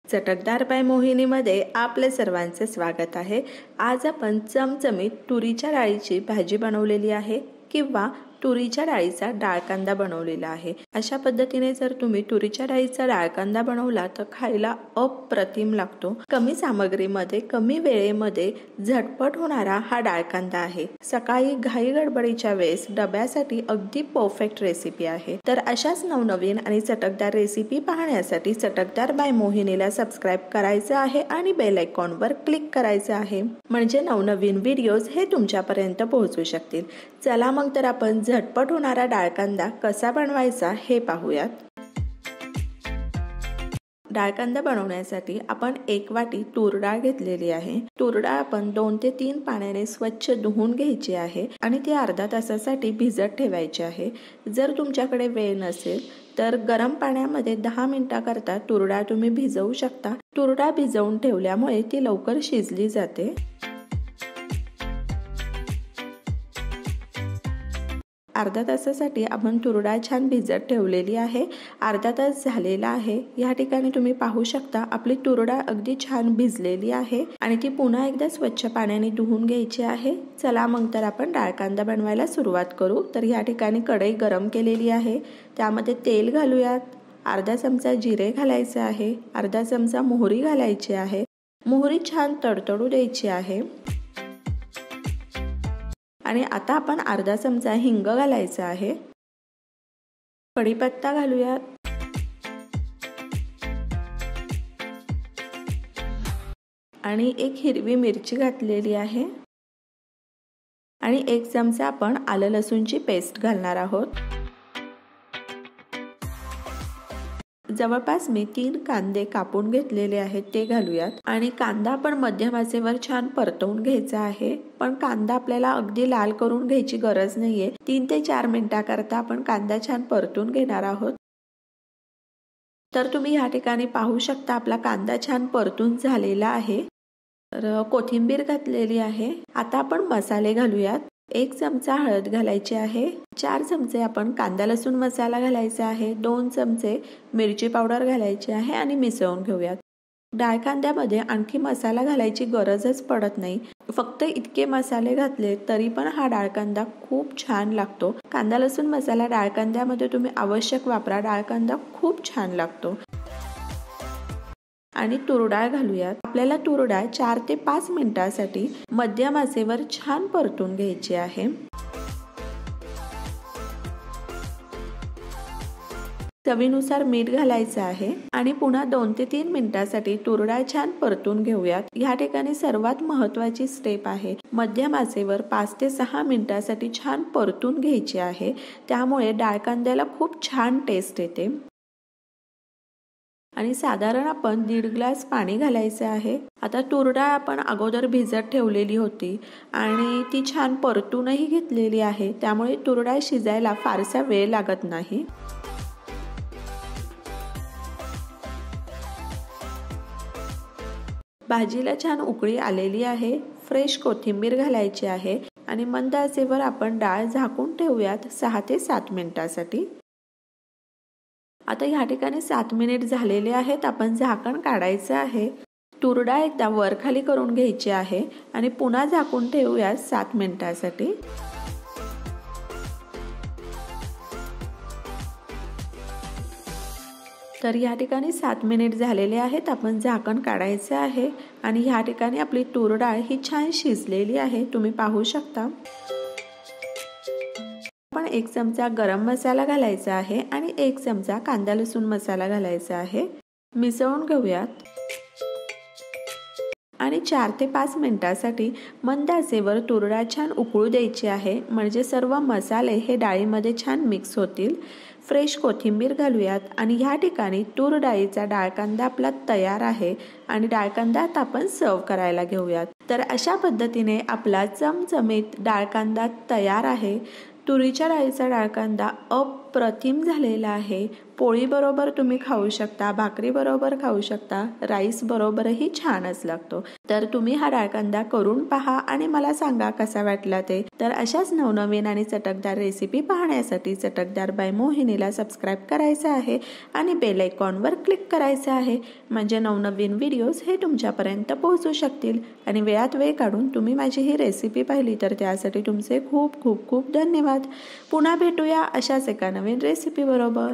चटकदार बाय मोहिनीमध्ये आपले सर्वांचे स्वागत आहे। आज आपण चमचमीत तुरीच्या डाळीची भाजी बनवलेली आहे किंवा तुरीच्या डाळीचा डाळ कांदा बनवलेला आहे। अशा पद्धतीने जर तुम्ही तुरीच्या डाळीचा डाळ कांदा बनवला तर खायला अप्रतिम लागतो। कमी सामग्रीमध्ये कमी वेळेमध्ये झटपट होणारा हा डाळ कांदा आहे। सकाळी घाई गडबडीच्या वेळेस डब्यासाठी अगदी परफेक्ट रेसिपी आहे। तर अशाच नवनवीन आणि चटकदार रेसिपी पाहण्यासाठी चटकदार बाय मोहिनीला सबस्क्राइब करायचं आहे आणि बेल आयकॉनवर क्लिक करायचं आहे, म्हणजे नवनवीन व्हिडिओज हे तुमच्यापर्यंत पोहोचू शकतील। चला मग तर आपण झटपट होणारा डाळ कांदा कसा बनवायचा हे पाहूयात। डाळ कांदा बनवण्यासाठी आपण 1 वाटी तूर डाळ घेतलेली आहे। तूर डाळ आपण 2 ते 3 पाण्याने स्वच्छ धुवून घ्यायची आहे आणि ती अर्धा तासासाठी भिजत ठेवायची आहे। जर तुमच्याकडे वेळ नसेल तर गरम पाण्यामध्ये 10 मिनिटांकरता तूर डाळ तुम्ही भिजवू शकता। तूर डाळ भिजवून ठेवल्यामुळे ती लवकर शिजली जाते। अर्धा तासासाठी आपण तूर डाळ छान भिजत ठेवलेली आहे। अर्धा तास झालेला आहे। या ठिकाणी तुम्ही पाहू शकता आपली तूर डाळ अगदी छान भिजलेली आहे आणि ती पुन्हा एकदा स्वच्छ पाण्याने धुवून घ्यायची आहे। चला मग तर आपण डाळ कांदा बनवायला सुरुवात करू। तर या ठिकाणी कढई गरम केलेली आहे, त्यामध्ये तेल घालूयात। अर्धा चमचा जिरे घालायचे आहे, अर्धा चमचा मोहरी घालायची आहे। मोहरी छान तडतडू द्यायची आहे आणि आता आपण अर्धा चमचा हिंग घालायचा आहे। कढीपत्ता घालूयात आणि 1 हिरवी मिरची घातलेली आहे आणि 1 चमचा आपण आलं लसूणची पेस्ट घालणार आहोत। जवळपास मी 3 कांदे कापून घेतलेले आहेत ते घालूयात आणि कांदा आपण मध्यम आचेवर छान परतवून घ्यायचा आहे। पण कांदा आपल्याला अगदी लाल करून घ्यायची गरज नाहीये। 3 ते 4 मिनिटांकरता आपण कांदा छान परतून घेणार आहोत। तर तुम्ही या ठिकाणी पाहू शकता आपला कांदा छान परतून झालेला आहे। तर कोथिंबीर घातलेली आहे। आता आपण मसाले घालूयात। 1 चमचा हळद घालायची आहे, 4 चमचे आपण कांदा लसूण मसाला घालायचा आहे, 2 चमचे मिरची पावडर घालायची आहे आणि मिसळून घेऊयात। डाळ कांद्यामध्ये आणखी मसाला घालायची गरजच पडत नाही। फक्त इतके मसाले घातले तरी पण हा डाळ कांदा खूप छान लागतो। कांदा लसूण मसाला डाळ कांद्यामध्ये तुम्ही आवश्यक वापरा, डाळ कांदा खूप छान लागतो। आणि तूर डाळ घालूयात। आपल्याला तूर डाळ 4 ते 5 मिनिटांसाठी मध्यम आचेवर छान परतून घ्यायची आहे। चवीनुसार मीठ घालायचं आहे आणि पुन्हा 2 ते 3 मिनिटांसाठी तूर डाळ छान परतून घेऊयात। या ठिकाणी सर्वात महत्त्वाची स्टेप आहे, मध्यम आचेवर 5 ते 6 मिनिटांसाठी छान परतून घ्यायची आहे। त्यामुळे डाळ कांद्याला खूप छान टेस्ट येते। आणि साधारण आपण 1.5 ग्लास पाणी घालायचे आहे। आता तूर डाळ आपण अगोदर भिजत ठेवलेली होती आणि ती छान परतूनही घेतलेली आहे, त्यामुळे तूर डाळ शिजायला फारसा वेळ लागत नाही। भाजीला छान उकळी आलेली आहे। फ्रेश कोथिंबीर घालायची आहे आणि मंद आचेवर आपण डाळ झाकून ठेवूयात 6 ते 7 मिनिटांसाठी। आता या ठिकाणी 7 मिनिट झालेले आहेत। आपण झाकण काढायचं आहे। तूर डाळ एकदा वर खाली करून घ्यायची आहे आणि पुन्हा झाकून ठेवूया 7 मिनिटांसाठी। तर या ठिकाणी 7 मिनिट झालेले आहेत। आपण झाकण काढायचं आहे आणि या ठिकाणी आपली तूर डाळ ही छान शिजलेली आहे, तुम्ही पाहू शकता। आपण 1 चमचा गरम मसाला घालायचा आहे आणि 1 चमचा कांदा लसूण मसाला घालायचा आहे। मिसळून घेऊयात आणि 4 ते 5 मिनिटांसाठी मंद आचेवर तूर डाळ छान उकळू द्यायची आहे, म्हणजे सर्व मसाले हे डाळीमध्ये छान मिक्स होतील। फ्रेश कोथिंबीर घालूयात आणि ह्या ठिकाणी तूर डाळीचा डाळ कांदा आपला तयार आहे आणि डाळ कांदा आता आपण सर्व करायला घेऊयात। तर अशा पद्धतीने आपला चमचमीत डाळ कांदा तयार आहे। तुरीच्या डाळीचा डाळ कांदा अप्रतिम झालेला आहे। पोळी बरोबर तुम्ही खाऊ शकता, भाकरी बरोबर खाऊ शकता, राईस बरोबरही छानच लागतो। तर तुम्ही हा डाळकांदा करून पहा आणि मला सांगा कसा वाटला ते। तर अशाच नवनवीन आणि चटकदार रेसिपी पाहण्यासाठी चटकदार बाय मोहिनीला सबस्क्राईब करायचं आहे आणि बेल आयकॉनवर क्लिक करायचं आहे, म्हणजे नवनवीन व्हिडिओज हे तुमच्यापर्यंत पोहोचू शकतील। आणि वेळात वेळ काढून तुम्ही माझी ही रेसिपी पाहिली तर त्यासाठी तुमचे खूप खूप खूप धन्यवाद। पुन्हा भेटूया अशाच एका नवीन रेसिपी बरोबर।